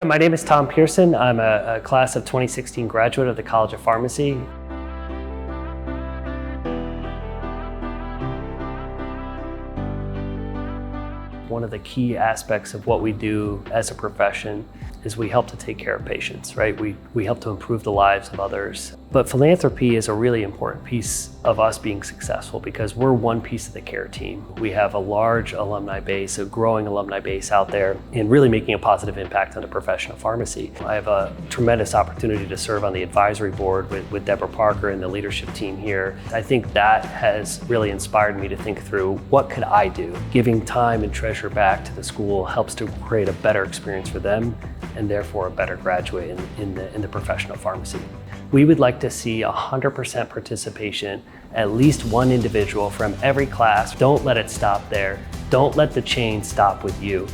My name is Tom Pierson. I'm a class of 2016 graduate of the College of Pharmacy. One of the key aspects of what we do as a profession is we help to take care of patients, right? We help to improve the lives of others. But philanthropy is a really important piece of us being successful because we're one piece of the care team. We have a large alumni base, a growing alumni base out there, and really making a positive impact on the profession of pharmacy. I have a tremendous opportunity to serve on the advisory board with Deborah Parker and the leadership team here. I think that has really inspired me to think through what could I do? Giving time and treasure back to the school helps to create a better experience for them and therefore a better graduate in the profession of pharmacy. We would like to see 100% participation, at least one individual from every class. Don't let it stop there. Don't let the chain stop with you.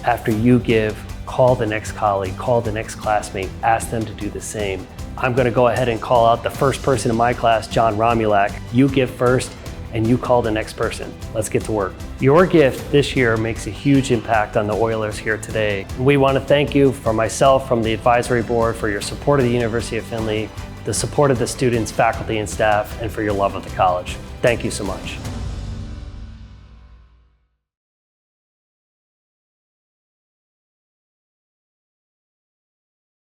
After you give, call the next colleague, call the next classmate, ask them to do the same. I'm gonna go ahead and call out the first person in my class, John Romulak. You give first, and you call the next person. Let's get to work. Your gift this year makes a huge impact on the Oilers here today. We want to thank you from myself, from the advisory board, for your support of the University of Findlay, the support of the students, faculty, and staff, and for your love of the college. Thank you so much.